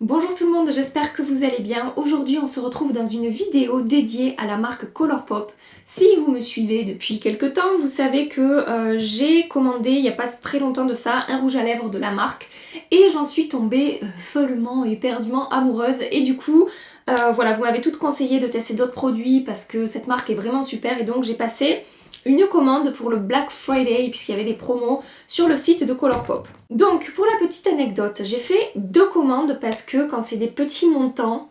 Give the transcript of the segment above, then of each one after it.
Bonjour tout le monde, j'espère que vous allez bien. Aujourd'hui on se retrouve dans une vidéo dédiée à la marque Colourpop. Si vous me suivez depuis quelques temps, vous savez que j'ai commandé il n'y a pas très longtemps de ça un rouge à lèvres de la marque et j'en suis tombée follement et éperdument amoureuse et du coup voilà, vous m'avez toutes conseillé de tester d'autres produits parce que cette marque est vraiment super et donc j'ai passé une commande pour le Black Friday puisqu'il y avait des promos sur le site de Colourpop. Donc pour la petite anecdote, j'ai fait 2 commandes parce que quand c'est des petits montants,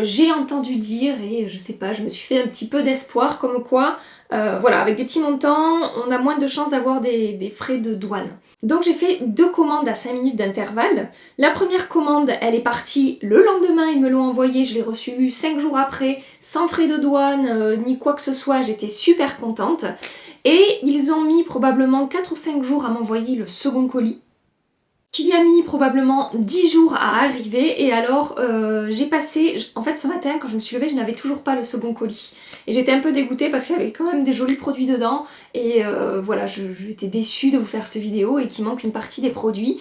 j'ai entendu dire et je sais pas, je me suis fait un petit peu d'espoir comme quoi, voilà, avec des petits montants, on a moins de chances d'avoir des frais de douane. Donc j'ai fait 2 commandes à 5 minutes d'intervalle. La première commande, elle est partie le lendemain, ils me l'ont envoyée, je l'ai reçue 5 jours après, sans frais de douane, ni quoi que ce soit, j'étais super contente. Et ils ont mis probablement 4 ou 5 jours à m'envoyer le second colis, qui a mis probablement 10 jours à arriver et alors j'ai passé, en fait ce matin quand je me suis levée je n'avais toujours pas le second colis et j'étais un peu dégoûtée parce qu'il y avait quand même des jolis produits dedans et voilà j'étais déçue de vous faire cette vidéo et qu'il manque une partie des produits.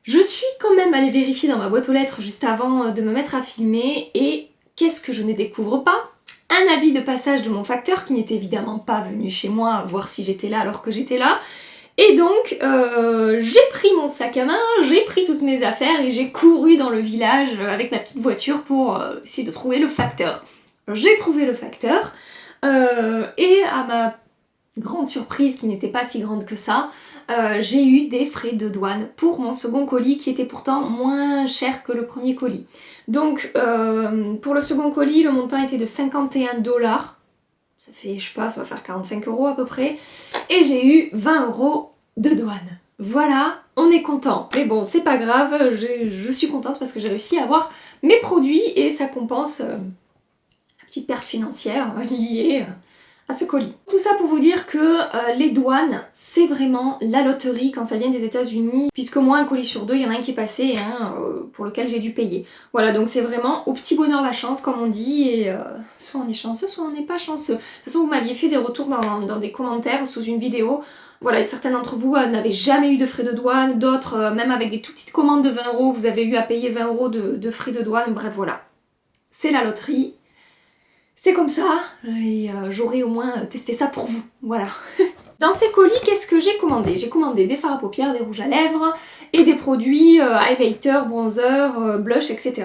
Je suis quand même allée vérifier dans ma boîte aux lettres juste avant de me mettre à filmer et qu'est-ce que je ne découvre pas? Un avis de passage de mon facteur qui n'était évidemment pas venu chez moi voir si j'étais là alors que j'étais là. Et donc, j'ai pris mon sac à main, j'ai pris toutes mes affaires et j'ai couru dans le village avec ma petite voiture pour essayer de trouver le facteur. J'ai trouvé le facteur et à ma grande surprise, qui n'était pas si grande que ça, j'ai eu des frais de douane pour mon second colis qui était pourtant moins cher que le premier colis. Donc, pour le second colis, le montant était de 51 $. Ça fait, je sais pas, ça va faire 45 € à peu près. Et j'ai eu 20 € de douane. Voilà, on est content. Mais bon, c'est pas grave, je suis contente parce que j'ai réussi à avoir mes produits et ça compense la petite perte financière liée à ce colis. Tout ça pour vous dire que les douanes, c'est vraiment la loterie quand ça vient des États-Unis, puisque moi, un colis sur 2, il y en a un qui est passé, hein, pour lequel j'ai dû payer. Voilà, donc c'est vraiment au petit bonheur la chance, comme on dit, et soit on est chanceux, soit on n'est pas chanceux. De toute façon, vous m'aviez fait des retours dans des commentaires sous une vidéo. Voilà, certains d'entre vous n'avaient jamais eu de frais de douane, d'autres, même avec des toutes petites commandes de 20 €, vous avez eu à payer 20 € de frais de douane, bref, voilà. C'est la loterie. C'est comme ça, et j'aurais au moins testé ça pour vous, voilà. Dans ces colis, qu'est-ce que j'ai commandé? J'ai commandé des fards à paupières, des rouges à lèvres, et des produits highlighter, bronzer, blush, etc.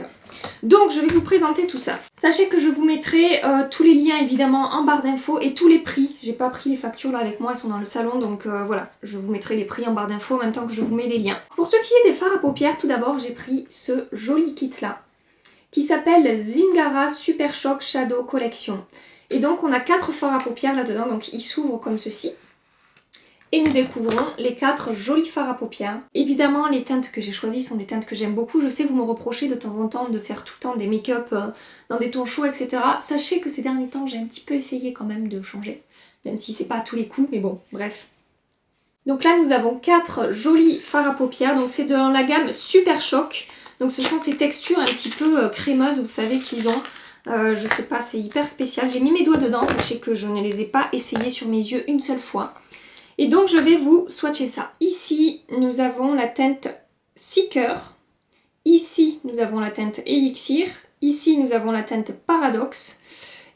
Donc je vais vous présenter tout ça. Sachez que je vous mettrai tous les liens évidemment en barre d'infos et tous les prix. J'ai pas pris les factures là avec moi, elles sont dans le salon, donc voilà. Je vous mettrai les prix en barre d'infos en même temps que je vous mets les liens. Pour ce qui est des fards à paupières, tout d'abord j'ai pris ce joli kit là, qui s'appelle Zingara Super Shock Shadow Collection. Et donc on a 4 fards à paupières là-dedans, donc ils s'ouvrent comme ceci. Et nous découvrons les 4 jolis fards à paupières. Évidemment, les teintes que j'ai choisies sont des teintes que j'aime beaucoup. Je sais vous me reprochez de temps en temps de faire tout le temps des make-up dans des tons chauds, etc. Sachez que ces derniers temps, j'ai un petit peu essayé quand même de changer. Même si c'est pas à tous les coups, mais bon, bref. Donc là, nous avons 4 jolis fards à paupières. Donc c'est dans la gamme Super Shock. Donc ce sont ces textures un petit peu crémeuses, vous savez qu'ils ont. Je sais pas, c'est hyper spécial. J'ai mis mes doigts dedans, sachez que je ne les ai pas essayés sur mes yeux une seule fois. Et donc je vais vous swatcher ça. Ici, nous avons la teinte Seeker. Ici, nous avons la teinte Elixir. Ici, nous avons la teinte Paradox.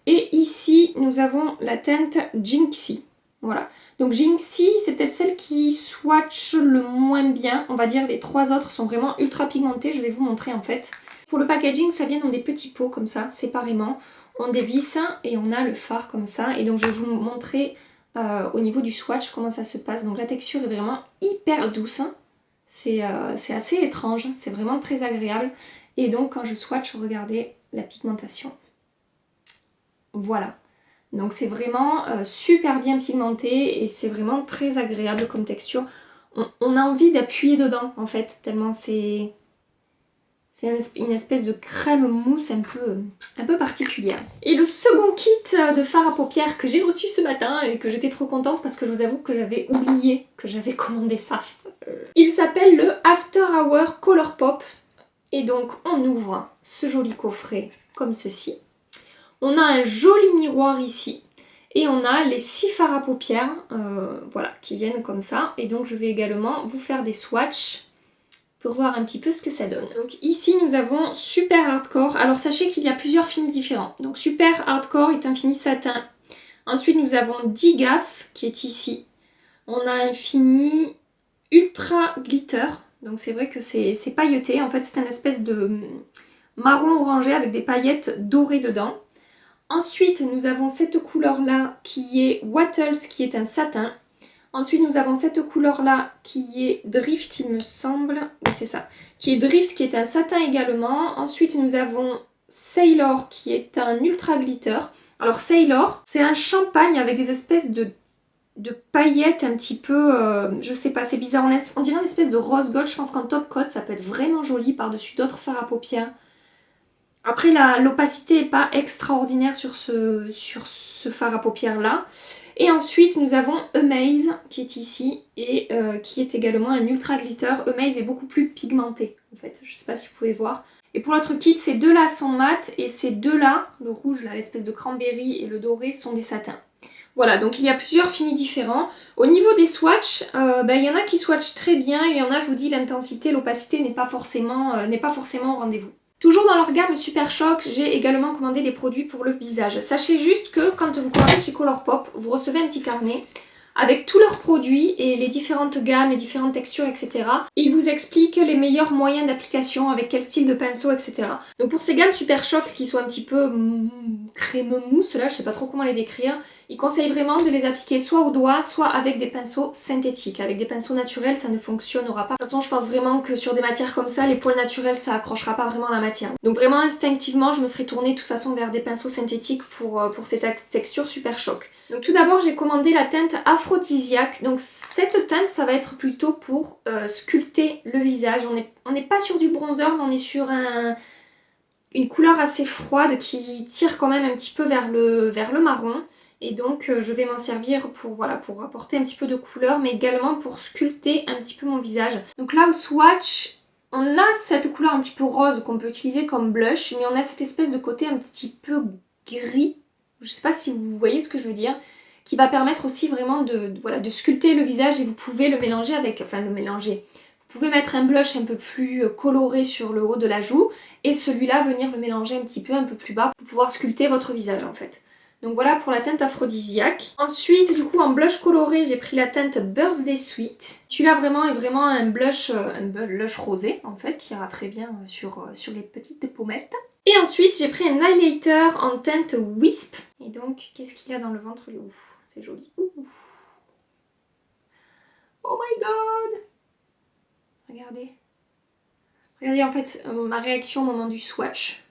Et ici, nous avons la teinte Jinxie. Voilà. Donc Jinxie, c'est peut-être celle qui swatch le moins bien. On va dire les 3 autres sont vraiment ultra pigmentées. Je vais vous montrer en fait. Pour le packaging, ça vient dans des petits pots comme ça, séparément. On dévisse et on a le fard comme ça. Et donc je vais vous montrer au niveau du swatch comment ça se passe. Donc la texture est vraiment hyper douce. C'est assez étrange. C'est vraiment très agréable. Et donc quand je swatch, regardez la pigmentation. Voilà. Donc c'est vraiment super bien pigmenté et c'est vraiment très agréable comme texture. On a envie d'appuyer dedans en fait, tellement c'est une espèce de crème mousse un peu particulière. Et le second kit de fard à paupières que j'ai reçu ce matin et que j'étais trop contente parce que je vous avoue que j'avais oublié que j'avais commandé ça. Il s'appelle le After Hour Colourpop. Et donc on ouvre ce joli coffret comme ceci. On a un joli miroir ici et on a les 6 fards à paupières voilà, qui viennent comme ça. Et donc je vais également vous faire des swatchs pour voir un petit peu ce que ça donne. Donc ici nous avons Super Hardcore. Alors sachez qu'il y a plusieurs finis différents. Donc Super Hardcore est un fini satin. Ensuite nous avons Digaf qui est ici. On a un fini Ultra Glitter. Donc c'est vrai que c'est pailleté. En fait c'est une espèce de marron orangé avec des paillettes dorées dedans. Ensuite nous avons cette couleur là qui est Wattles qui est un satin. Ensuite, nous avons cette couleur-là qui est Drift, il me semble. Oui, c'est ça. Qui est Drift, qui est un satin également. Ensuite, nous avons Sailor, qui est un ultra glitter. Alors, Sailor, c'est un champagne avec des espèces de paillettes un petit peu... je sais pas, c'est bizarre. On dirait une espèce de rose gold. Je pense qu'en top coat, ça peut être vraiment joli par-dessus d'autres fards à paupières. Après, l'opacité n'est pas extraordinaire sur ce fard à paupières-là. Et ensuite, nous avons Amaze qui est ici et qui est également un ultra glitter. Amaze est beaucoup plus pigmenté en fait, je sais pas si vous pouvez voir. Et pour notre kit, ces deux-là sont mat et ces deux-là, le rouge, là, l'espèce de cranberry et le doré, sont des satins. Voilà, donc il y a plusieurs finis différents. Au niveau des swatchs, il y en a qui swatchent très bien, et il y en a, je vous dis, l'intensité, l'opacité n'est pas forcément au rendez-vous. Toujours dans leur gamme Super Shock, j'ai également commandé des produits pour le visage. Sachez juste que quand vous commandez chez Colourpop, vous recevez un petit carnet avec tous leurs produits et les différentes gammes, les différentes textures, etc. Et ils vous expliquent les meilleurs moyens d'application, avec quel style de pinceau, etc. Donc pour ces gammes Super Shock qui sont un petit peu crémeux mousse, là je sais pas trop comment les décrire, ils conseillent vraiment de les appliquer soit au doigt, soit avec des pinceaux synthétiques. Avec des pinceaux naturels, ça ne fonctionnera pas. De toute façon, je pense vraiment que sur des matières comme ça, les poils naturels, ça accrochera pas vraiment la matière. Donc vraiment instinctivement, je me serais tournée de toute façon vers des pinceaux synthétiques pour cette texture Super Shock. Donc tout d'abord, j'ai commandé la teinte Aphrodisiaque. Donc cette teinte, ça va être plutôt pour sculpter le visage. On n'est pas sur du bronzer, mais on est sur une couleur assez froide qui tire quand même un petit peu vers le marron. Et donc je vais m'en servir pour apporter un petit peu de couleur, mais également pour sculpter un petit peu mon visage. Donc là au swatch, on a cette couleur un petit peu rose qu'on peut utiliser comme blush, mais on a cette espèce de côté un petit peu gris, je sais pas si vous voyez ce que je veux dire, qui va permettre aussi vraiment de sculpter le visage, et vous pouvez le mélanger avec, vous pouvez mettre un blush un peu plus coloré sur le haut de la joue, et celui-là venir le mélanger un peu plus bas pour pouvoir sculpter votre visage en fait. Donc voilà pour la teinte Aphrodisiaque. Ensuite, du coup, en blush coloré, j'ai pris la teinte Birthday Sweet. Celui-là vraiment est vraiment un blush rosé, en fait, qui ira très bien sur les petites pommettes. Et ensuite, j'ai pris un highlighter en teinte Wisp. Et donc, qu'est-ce qu'il y a dans le ventre? Ouf, c'est joli. Ouh. Oh my god! Regardez. Regardez, en fait, ma réaction au moment du swatch.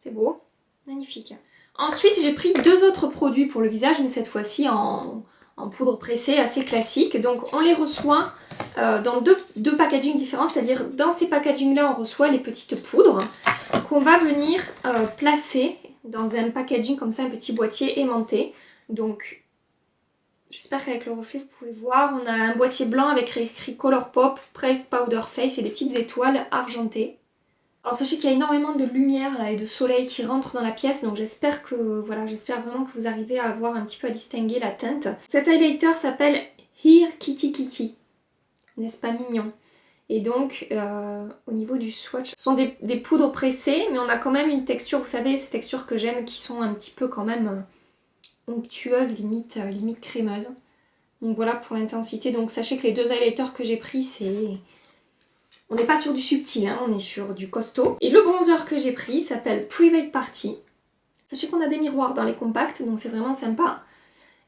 C'est beau, magnifique. Ensuite, j'ai pris deux autres produits pour le visage, mais cette fois-ci en poudre pressée assez classique. Donc on les reçoit dans deux packagings différents, c'est-à-dire dans ces packagings-là, on reçoit les petites poudres qu'on va venir placer dans un packaging comme ça, un petit boîtier aimanté. Donc j'espère qu'avec le reflet, vous pouvez voir, on a un boîtier blanc avec écrit Colourpop, Pressed Powder Face et des petites étoiles argentées. Alors sachez qu'il y a énormément de lumière là, et de soleil qui rentre dans la pièce, donc j'espère vraiment que vous arrivez à voir un petit peu à distinguer la teinte. Cet highlighter s'appelle Here Kitty Kitty, n'est-ce pas mignon? Et donc au niveau du swatch, ce sont des poudres pressées, mais on a quand même une texture, vous savez, ces textures que j'aime qui sont un petit peu quand même onctueuses, limite crémeuses. Donc voilà pour l'intensité. Donc sachez que les deux highlighters que j'ai pris, on n'est pas sur du subtil, hein, on est sur du costaud. Et le bronzer que j'ai pris s'appelle Private Party. Sachez qu'on a des miroirs dans les compacts, donc c'est vraiment sympa.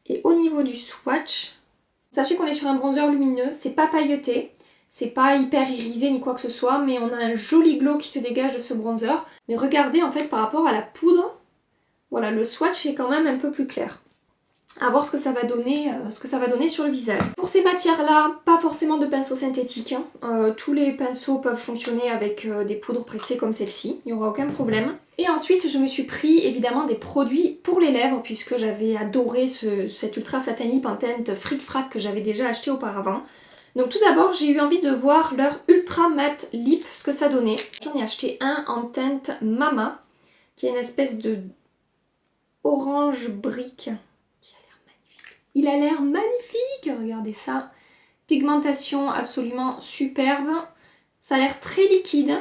Et au niveau du swatch, sachez qu'on est sur un bronzer lumineux, c'est pas pailleté, c'est pas hyper irisé ni quoi que ce soit, mais on a un joli glow qui se dégage de ce bronzer. Mais regardez en fait par rapport à la poudre, voilà, le swatch est quand même un peu plus clair. À voir ce que ça va donner sur le visage. Pour ces matières-là, pas forcément de pinceau synthétique. Hein. Tous les pinceaux peuvent fonctionner avec des poudres pressées comme celle-ci. Il n'y aura aucun problème. Et ensuite, je me suis pris évidemment des produits pour les lèvres puisque j'avais adoré cet Ultra Satin Lip en teinte Fric Frac que j'avais déjà acheté auparavant. Donc tout d'abord, j'ai eu envie de voir leur Ultra Matte Lip, ce que ça donnait. J'en ai acheté un en teinte Mama, qui est une espèce de orange brique. Il a l'air magnifique, regardez ça. Pigmentation absolument superbe. Ça a l'air très liquide.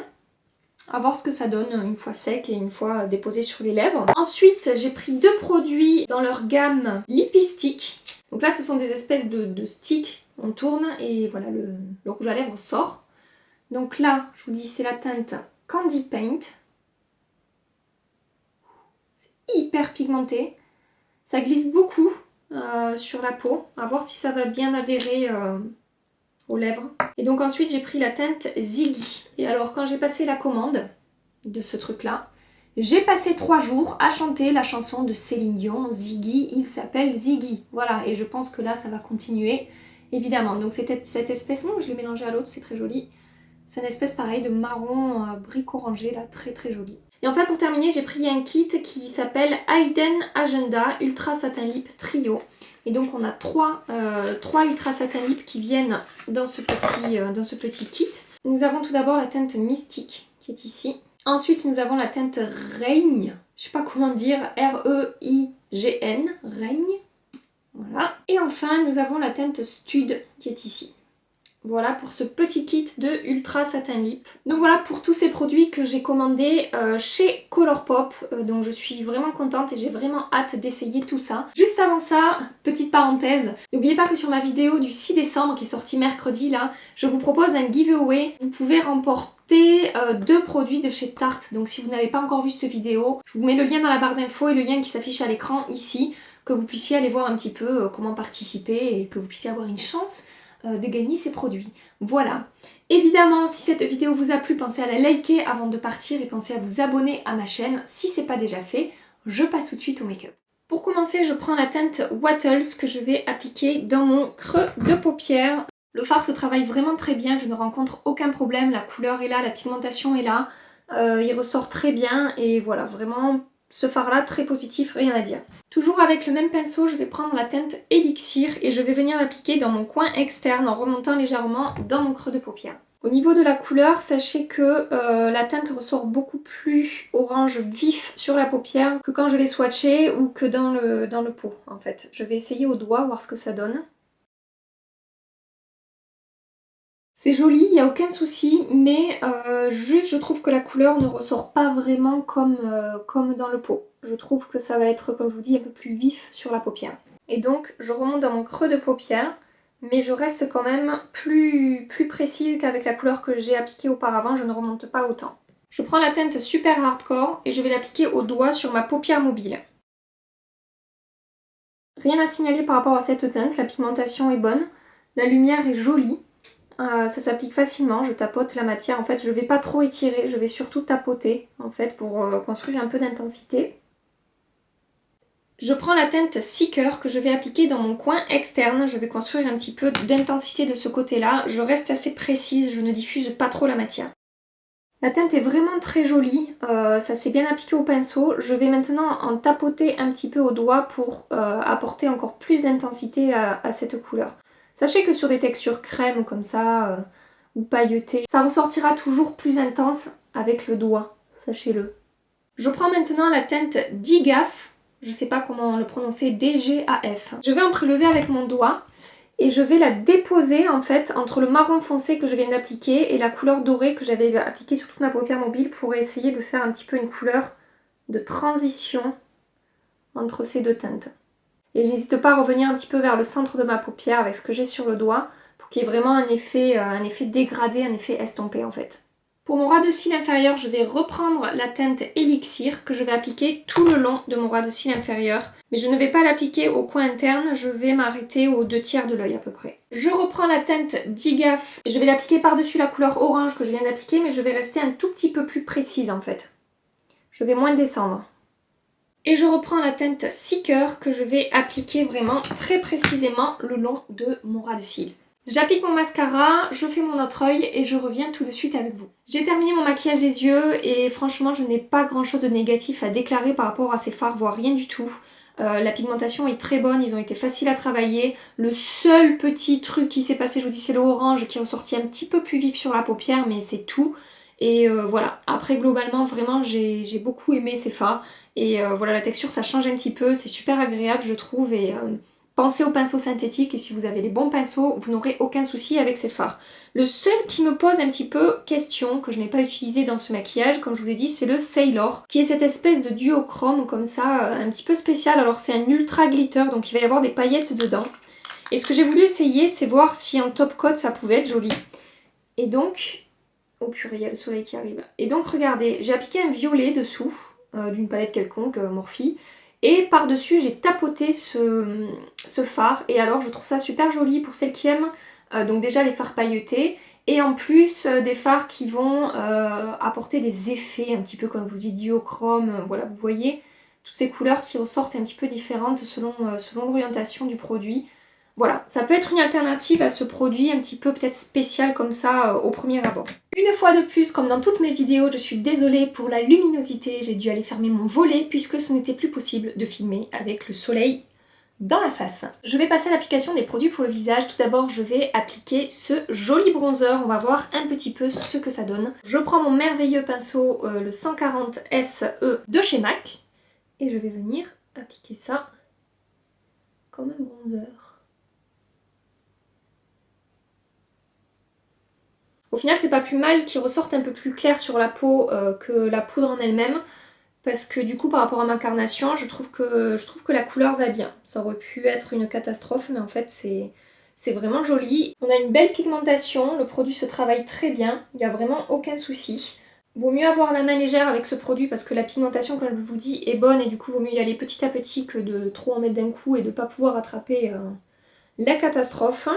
À voir ce que ça donne une fois sec et une fois déposé sur les lèvres. Ensuite, j'ai pris deux produits dans leur gamme Lippy Stick. Donc là, ce sont des espèces de sticks. On tourne et voilà, le rouge à lèvres sort. Donc là, je vous dis, c'est la teinte Candy Paint. C'est hyper pigmenté. Ça glisse beaucoup sur la peau. À voir si ça va bien adhérer aux lèvres. Et donc ensuite, j'ai pris la teinte Ziggy. Et alors, quand j'ai passé la commande de ce truc-là, j'ai passé 3 jours à chanter la chanson de Céline Dion, Ziggy, il s'appelle Ziggy. Voilà, et je pense que là, ça va continuer, évidemment. Donc c'était cette espèce, je l'ai mélangé à l'autre, c'est très joli. C'est une espèce pareil de marron brique orangé, là, très très joli. Et enfin, pour terminer, j'ai pris un kit qui s'appelle Hidden Agenda Ultra Satin Lip Trio. Et donc on a 3 Ultra Satin Lip qui viennent dans ce petit kit. Nous avons tout d'abord la teinte Mystique qui est ici. Ensuite nous avons la teinte Reigne, je sais pas comment dire, R-E-I-G-N, Reigne. Voilà. Et enfin nous avons la teinte Stud qui est ici. Voilà pour ce petit kit de Ultra Satin Lip. Donc voilà pour tous ces produits que j'ai commandés chez Colourpop. Donc je suis vraiment contente et j'ai vraiment hâte d'essayer tout ça. Juste avant ça, petite parenthèse, n'oubliez pas que sur ma vidéo du 6 décembre qui est sortie mercredi là, je vous propose un giveaway. Vous pouvez remporter 2 produits de chez Tarte. Donc si vous n'avez pas encore vu cette vidéo, je vous mets le lien dans la barre d'infos et le lien qui s'affiche à l'écran ici, que vous puissiez aller voir un petit peu comment participer et que vous puissiez avoir une chance de gagner ces produits. Voilà. Évidemment, si cette vidéo vous a plu, pensez à la liker avant de partir et pensez à vous abonner à ma chaîne si c'est pas déjà fait. Je passe tout de suite au make-up. Pour commencer, je prends la teinte Wattles que je vais appliquer dans mon creux de paupière. Le fard se travaille vraiment très bien, je ne rencontre aucun problème, la couleur est là, la pigmentation est là, il ressort très bien et voilà, vraiment ce fard là très positif, rien à dire. Toujours avec le même pinceau, je vais prendre la teinte Elixir et je vais venir l'appliquer dans mon coin externe en remontant légèrement dans mon creux de paupière. Au niveau de la couleur, sachez que la teinte ressort beaucoup plus orange vif sur la paupière que quand je l'ai swatchée ou que dans le pot en fait. Je vais essayer au doigt, voir ce que ça donne. C'est joli, il n'y a aucun souci, mais juste je trouve que la couleur ne ressort pas vraiment comme dans le pot. Je trouve que ça va être, comme je vous dis, un peu plus vif sur la paupière. Et donc je remonte dans mon creux de paupière, mais je reste quand même plus précise qu'avec la couleur que j'ai appliquée auparavant, je ne remonte pas autant. Je prends la teinte Super Hardcore et je vais l'appliquer au doigt sur ma paupière mobile. Rien à signaler par rapport à cette teinte, la pigmentation est bonne, la lumière est jolie. Ça s'applique facilement, je tapote la matière, en fait je ne vais pas trop étirer, je vais surtout tapoter en fait pour construire un peu d'intensité. Je prends la teinte Seeker que je vais appliquer dans mon coin externe, je vais construire un petit peu d'intensité de ce côté-là, je reste assez précise, je ne diffuse pas trop la matière. La teinte est vraiment très jolie, ça s'est bien appliqué au pinceau, je vais maintenant en tapoter un petit peu au doigt pour apporter encore plus d'intensité à cette couleur. Sachez que sur des textures crème comme ça, ou pailletées, ça ressortira toujours plus intense avec le doigt, sachez-le. Je prends maintenant la teinte Digaf, je sais pas comment le prononcer, D-G-A-F. Je vais en prélever avec mon doigt et je vais la déposer en fait entre le marron foncé que je viens d'appliquer et la couleur dorée que j'avais appliquée sur toute ma paupière mobile pour essayer de faire un petit peu une couleur de transition entre ces deux teintes. Et j'hésite pas à revenir un petit peu vers le centre de ma paupière avec ce que j'ai sur le doigt pour qu'il y ait vraiment un effet dégradé, un effet estompé en fait. Pour mon ras de cils inférieur, je vais reprendre la teinte Elixir que je vais appliquer tout le long de mon ras de cils inférieur. Mais je ne vais pas l'appliquer au coin interne, je vais m'arrêter aux 2/3 de l'œil à peu près. Je reprends la teinte Digaf et je vais l'appliquer par-dessus la couleur orange que je viens d'appliquer, mais je vais rester un tout petit peu plus précise en fait. Je vais moins descendre. Et je reprends la teinte Seeker que je vais appliquer vraiment très précisément le long de mon ras de cils. J'applique mon mascara, je fais mon autre œil et je reviens tout de suite avec vous. J'ai terminé mon maquillage des yeux et franchement je n'ai pas grand chose de négatif à déclarer par rapport à ces fards, voire rien du tout. La pigmentation est très bonne, ils ont été faciles à travailler. Le seul petit truc qui s'est passé, je vous dis, c'est le orange qui est ressorti un petit peu plus vif sur la paupière, mais c'est tout. Et voilà, après globalement vraiment j'ai beaucoup aimé ces fards. Et voilà, la texture ça change un petit peu, c'est super agréable je trouve et pensez aux pinceaux synthétiques et si vous avez les bons pinceaux, vous n'aurez aucun souci avec ces fards. Le seul qui me pose un petit peu question, que je n'ai pas utilisé dans ce maquillage, comme je vous ai dit, c'est le Sailor, qui est cette espèce de duochrome comme ça, un petit peu spécial. Alors c'est un ultra glitter, donc il va y avoir des paillettes dedans. Et ce que j'ai voulu essayer, c'est voir si en top coat ça pouvait être joli. Et donc... Oh purée, il y a le soleil qui arrive. Et donc regardez, j'ai appliqué un violet dessous, d'une palette quelconque, Morphe. Et par-dessus, j'ai tapoté ce fard. Et alors, je trouve ça super joli pour celles qui aiment. Donc déjà les fards pailletés. Et en plus, des fards qui vont apporter des effets, un petit peu comme je vous dis, duochrome. Voilà, vous voyez, toutes ces couleurs qui ressortent un petit peu différentes selon l'orientation du produit. Voilà, ça peut être une alternative à ce produit un petit peu peut-être spécial comme ça au premier abord. Une fois de plus, comme dans toutes mes vidéos, je suis désolée pour la luminosité, j'ai dû aller fermer mon volet puisque ce n'était plus possible de filmer avec le soleil dans la face. Je vais passer à l'application des produits pour le visage. Tout d'abord, je vais appliquer ce joli bronzer. On va voir un petit peu ce que ça donne. Je prends mon merveilleux pinceau, le 140 SE de chez MAC, et je vais venir appliquer ça comme un bronzer. Au final, c'est pas plus mal qu'il ressorte un peu plus clair sur la peau que la poudre en elle-même. Parce que du coup, par rapport à ma carnation, je trouve que la couleur va bien. Ça aurait pu être une catastrophe, mais en fait, c'est vraiment joli. On a une belle pigmentation, le produit se travaille très bien, il n'y a vraiment aucun souci. Vaut mieux avoir la main légère avec ce produit parce que la pigmentation, comme je vous dis, est bonne et du coup, vaut mieux y aller petit à petit que de trop en mettre d'un coup et de ne pas pouvoir attraper la catastrophe.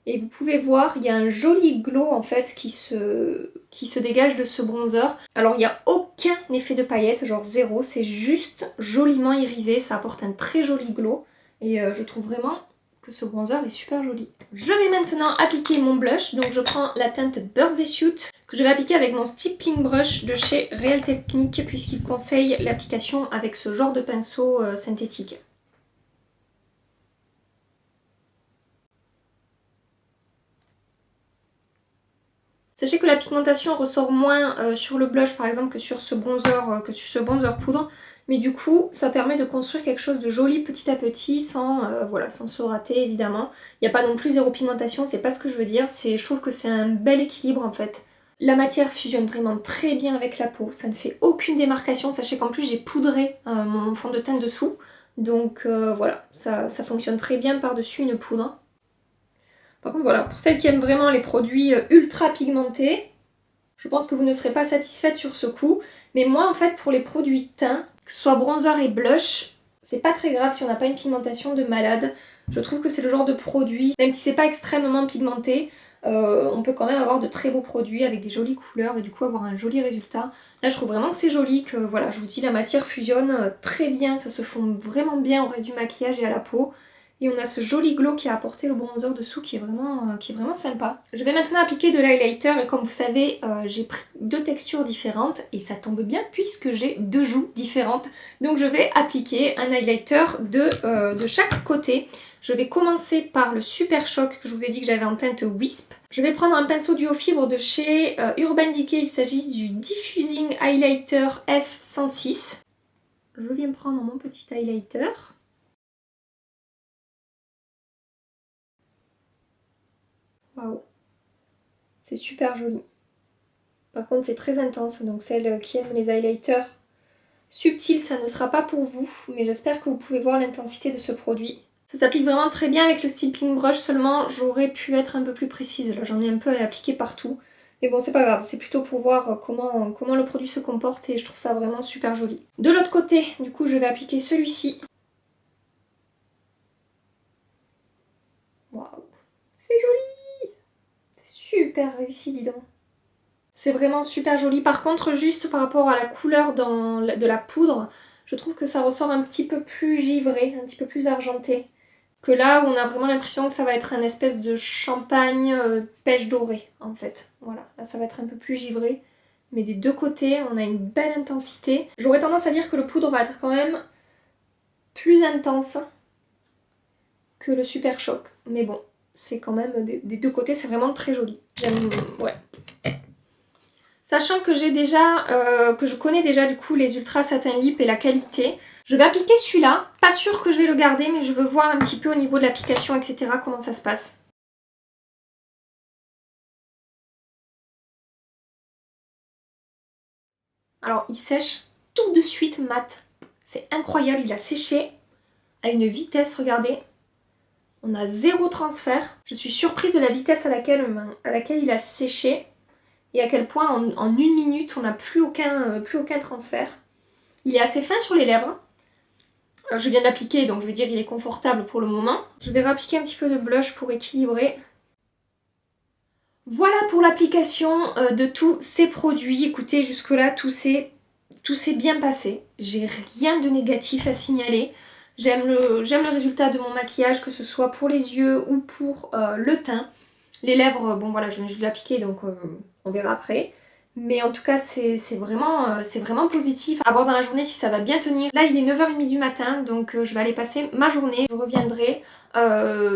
Et vous pouvez voir, il y a un joli glow en fait qui se dégage de ce bronzer. Alors il n'y a aucun effet de paillettes, genre zéro, c'est juste joliment irisé, ça apporte un très joli glow. Et je trouve vraiment que ce bronzer est super joli. Je vais maintenant appliquer mon blush, donc je prends la teinte Birthday Suit que je vais appliquer avec mon Stippling Brush de chez Real Technique puisqu'il conseille l'application avec ce genre de pinceau synthétique. Sachez que la pigmentation ressort moins sur le blush par exemple que sur ce bronzer poudre, mais du coup ça permet de construire quelque chose de joli petit à petit sans, voilà, sans se rater évidemment. Il n'y a pas non plus zéro pigmentation, c'est pas ce que je veux dire, je trouve que c'est un bel équilibre en fait. La matière fusionne vraiment très bien avec la peau, ça ne fait aucune démarcation, sachez qu'en plus j'ai poudré mon fond de teint dessous, donc voilà, ça fonctionne très bien par-dessus une poudre. Par contre voilà, pour celles qui aiment vraiment les produits ultra pigmentés, je pense que vous ne serez pas satisfaite sur ce coup. Mais moi en fait pour les produits teint, que ce soit bronzer et blush, c'est pas très grave si on n'a pas une pigmentation de malade. Je trouve que c'est le genre de produit, même si c'est pas extrêmement pigmenté, on peut quand même avoir de très beaux produits avec des jolies couleurs et du coup avoir un joli résultat. Là je trouve vraiment que c'est joli, que voilà, je vous dis la matière fusionne très bien, ça se fond vraiment bien au reste du maquillage et à la peau. Et on a ce joli glow qui a apporté le bronzer dessous qui est vraiment sympa. Je vais maintenant appliquer de l'highlighter et comme vous savez, j'ai pris deux textures différentes et ça tombe bien puisque j'ai deux joues différentes. Donc je vais appliquer un highlighter de chaque côté. Je vais commencer par le Super Shock que je vous ai dit que j'avais en teinte Wisp. Je vais prendre un pinceau duo fibre de chez Urban Decay, il s'agit du Diffusing Highlighter F106. Je viens prendre mon petit highlighter. Waouh, c'est super joli. Par contre c'est très intense, donc celles qui aiment les highlighters subtils, ça ne sera pas pour vous, mais j'espère que vous pouvez voir l'intensité de ce produit. Ça s'applique vraiment très bien avec le Stippling Brush, seulement j'aurais pu être un peu plus précise, là j'en ai un peu appliqué partout. Mais bon c'est pas grave, c'est plutôt pour voir comment le produit se comporte et je trouve ça vraiment super joli. De l'autre côté, du coup je vais appliquer celui-ci. Waouh, c'est joli! Super réussi, dis donc. C'est vraiment super joli. Par contre, juste par rapport à la couleur de la poudre, je trouve que ça ressort un petit peu plus givré, un petit peu plus argenté. Que là où on a vraiment l'impression que ça va être un espèce de champagne pêche dorée en fait. Voilà, là ça va être un peu plus givré. Mais des deux côtés, on a une belle intensité. J'aurais tendance à dire que le poudre va être quand même plus intense que le Super Shock. Mais bon, c'est quand même des deux côtés, c'est vraiment très joli. J'aime, ouais. Sachant que j'ai déjà, que je connais déjà du coup les Ultra Satin Lip et la qualité, je vais appliquer celui-là. Pas sûr que je vais le garder, mais je veux voir un petit peu au niveau de l'application, etc. comment ça se passe. Alors il sèche tout de suite mat. C'est incroyable, il a séché à une vitesse, regardez. On a zéro transfert. Je suis surprise de la vitesse à laquelle il a séché et à quel point en 1 minute on n'a plus aucun transfert. Il est assez fin sur les lèvres. Je viens d'appliquer, donc je vais dire il est confortable pour le moment. Je vais réappliquer un petit peu de blush pour équilibrer. Voilà pour l'application de tous ces produits. Écoutez, jusque-là, tout s'est bien passé. J'ai rien de négatif à signaler. J'aime le résultat de mon maquillage, que ce soit pour les yeux ou pour le teint. Les lèvres, bon voilà, je viens juste de l'appliquer, donc on verra après. Mais en tout cas, c'est vraiment positif. À voir dans la journée si ça va bien tenir. Là, il est 9h30 du matin, donc je vais aller passer ma journée. Je reviendrai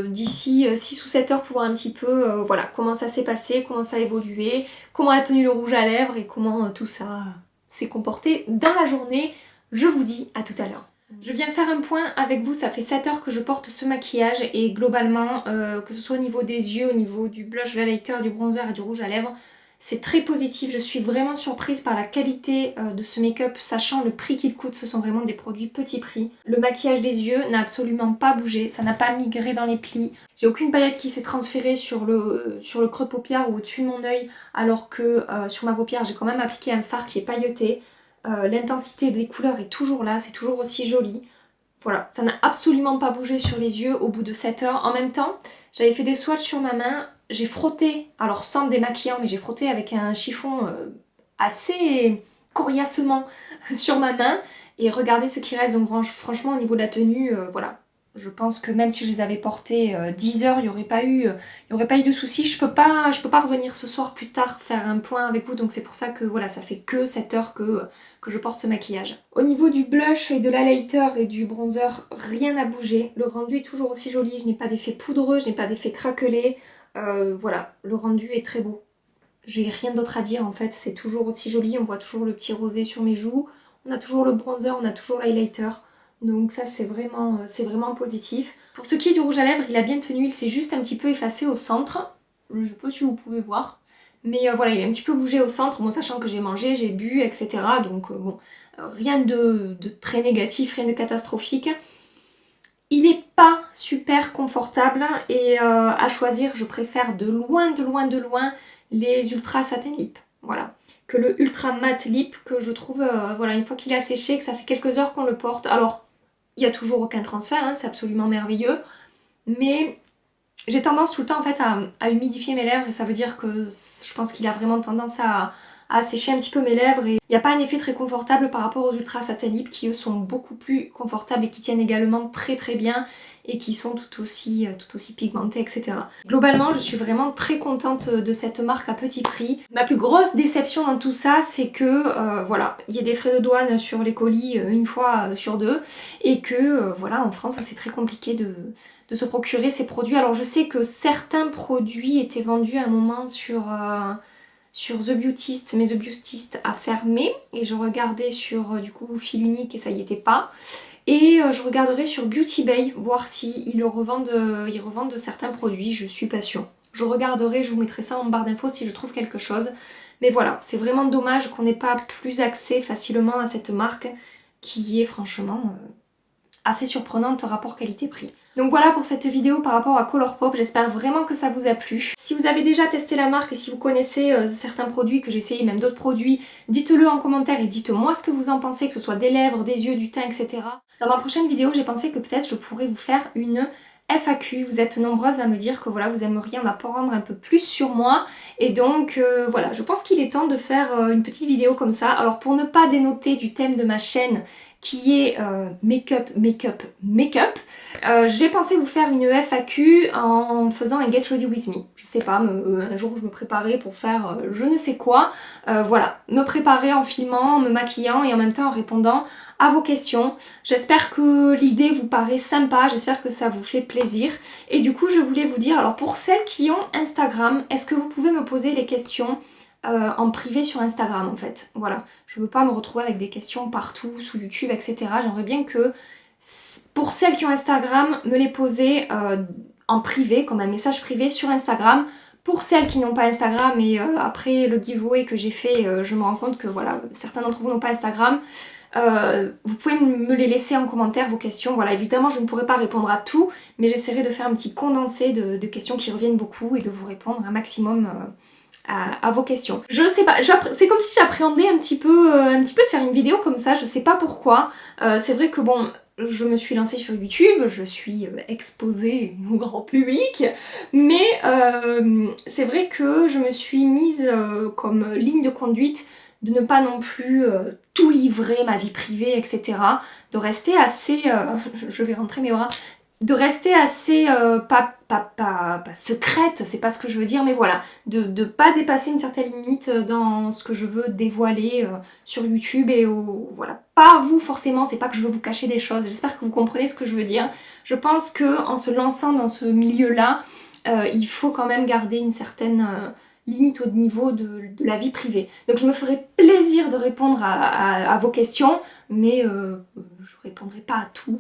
d'ici 6 ou 7 heures pour voir un petit peu voilà, comment ça s'est passé, comment ça a évolué, comment a tenu le rouge à lèvres et comment tout ça s'est comporté dans la journée. Je vous dis à tout à l'heure. Je viens faire un point avec vous, ça fait 7 heures que je porte ce maquillage et globalement, que ce soit au niveau des yeux, au niveau du blush, de l'highlighter, du bronzer et du rouge à lèvres, c'est très positif. Je suis vraiment surprise par la qualité de ce make-up, sachant le prix qu'il coûte, ce sont vraiment des produits petit prix. Le maquillage des yeux n'a absolument pas bougé, ça n'a pas migré dans les plis. J'ai aucune paillette qui s'est transférée sur le creux de paupière ou au-dessus de mon œil, alors que sur ma paupière j'ai quand même appliqué un fard qui est pailleté. L'intensité des couleurs est toujours là, c'est toujours aussi joli. Voilà, ça n'a absolument pas bougé sur les yeux au bout de 7 heures. En même temps, j'avais fait des swatchs sur ma main, j'ai frotté, alors sans démaquillant, mais j'ai frotté avec un chiffon assez coriacement sur ma main. Et regardez ce qui reste, donc franchement au niveau de la tenue, voilà. Je pense que même si je les avais portés 10 heures, il n'y aurait pas eu de soucis. Je peux pas revenir ce soir plus tard faire un point avec vous, donc c'est pour ça que voilà, ça fait que 7 heures que je porte ce maquillage. Au niveau du blush et de l'highlighter et du bronzer, rien n'a bougé. Le rendu est toujours aussi joli, je n'ai pas d'effet poudreux, je n'ai pas d'effet craquelé. Voilà, le rendu est très beau. J'ai rien d'autre à dire en fait, c'est toujours aussi joli, on voit toujours le petit rosé sur mes joues, on a toujours le bronzer, on a toujours l'highlighter. Donc ça c'est vraiment positif. Pour ce qui est du rouge à lèvres, il a bien tenu, il s'est juste un petit peu effacé au centre. Je sais pas si vous pouvez voir. Mais voilà, il a un petit peu bougé au centre, bon, sachant que j'ai mangé, j'ai bu, etc. Donc bon, rien de très négatif, rien de catastrophique. Il est pas super confortable et à choisir, je préfère de loin les Ultra Satin Lip. Voilà. Que le Ultra Matte Lip que je trouve, voilà, une fois qu'il a séché, que ça fait quelques heures qu'on le porte. Alors, il n'y a toujours aucun transfert, hein, c'est absolument merveilleux. Mais j'ai tendance tout le temps en fait à humidifier mes lèvres et ça veut dire que je pense qu'il a vraiment tendance à sécher un petit peu mes lèvres et il n'y a pas un effet très confortable par rapport aux Ultra Satin Lip qui eux sont beaucoup plus confortables et qui tiennent également très bien et qui sont tout aussi pigmentés, etc. Globalement, je suis vraiment très contente de cette marque à petit prix. Ma plus grosse déception dans tout ça, c'est que voilà, il y a des frais de douane sur les colis une fois sur deux et que voilà, en France c'est très compliqué de se procurer ces produits. Alors je sais que certains produits étaient vendus à un moment sur The Beautist, mais The Beautist a fermé et je regardais sur du coup Fil Unique et ça y était pas. Et je regarderai sur Beauty Bay, voir s'ils revendent certains produits, je suis pas sûre. Je regarderai, je vous mettrai ça en barre d'infos si je trouve quelque chose. Mais voilà, c'est vraiment dommage qu'on n'ait pas plus accès facilement à cette marque qui est franchement assez surprenante rapport qualité-prix. Donc voilà pour cette vidéo par rapport à Colourpop, j'espère vraiment que ça vous a plu. Si vous avez déjà testé la marque et si vous connaissez certains produits que j'ai essayé, même d'autres produits, dites-le en commentaire et dites-moi ce que vous en pensez, que ce soit des lèvres, des yeux, du teint, etc. Dans ma prochaine vidéo, j'ai pensé que peut-être je pourrais vous faire une FAQ. Vous êtes nombreuses à me dire que voilà, vous aimeriez en apprendre un peu plus sur moi. Et donc voilà, je pense qu'il est temps de faire une petite vidéo comme ça. Alors pour ne pas dénoter du thème de ma chaîne, qui est make-up, j'ai pensé vous faire une FAQ en faisant un Get Ready With Me. Je sais pas, un jour où je me préparais pour faire je ne sais quoi. Voilà, me préparer en filmant, en me maquillant et en même temps en répondant à vos questions. J'espère que l'idée vous paraît sympa, j'espère que ça vous fait plaisir. Et du coup, je voulais vous dire, alors pour celles qui ont Instagram, est-ce que vous pouvez me poser les questions en privé sur Instagram en fait. Voilà, je veux pas me retrouver avec des questions partout, sous YouTube, etc. J'aimerais bien que, pour celles qui ont Instagram, me les poser en privé, comme un message privé sur Instagram. Pour celles qui n'ont pas Instagram, et après le giveaway que j'ai fait, je me rends compte que voilà, certains d'entre vous n'ont pas Instagram. Vous pouvez me les laisser en commentaire, vos questions. Voilà, évidemment, je ne pourrai pas répondre à tout, mais j'essaierai de faire un petit condensé de questions qui reviennent beaucoup et de vous répondre un maximum à vos questions. Je sais pas, c'est comme si j'appréhendais un petit peu de faire une vidéo comme ça, je sais pas pourquoi. C'est vrai que bon, je me suis lancée sur YouTube, je suis exposée au grand public, mais c'est vrai que je me suis mise comme ligne de conduite de ne pas non plus tout livrer, ma vie privée, etc. De rester assez... je vais rentrer mes bras. De rester assez... pas secrète, c'est pas ce que je veux dire, mais voilà. De pas dépasser une certaine limite dans ce que je veux dévoiler sur YouTube et voilà. Pas vous forcément, c'est pas que je veux vous cacher des choses, j'espère que vous comprenez ce que je veux dire. Je pense que en se lançant dans ce milieu-là, il faut quand même garder une certaine... limite au niveau de la vie privée. Donc je me ferai plaisir de répondre à vos questions, mais je répondrai pas à tout,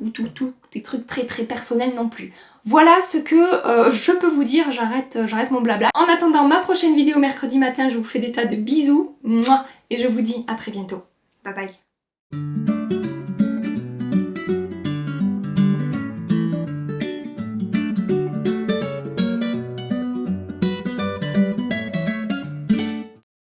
des trucs très personnels non plus. Voilà ce que je peux vous dire, j'arrête mon blabla. En attendant ma prochaine vidéo mercredi matin, je vous fais des tas de bisous, mouah, et je vous dis à très bientôt. Bye bye.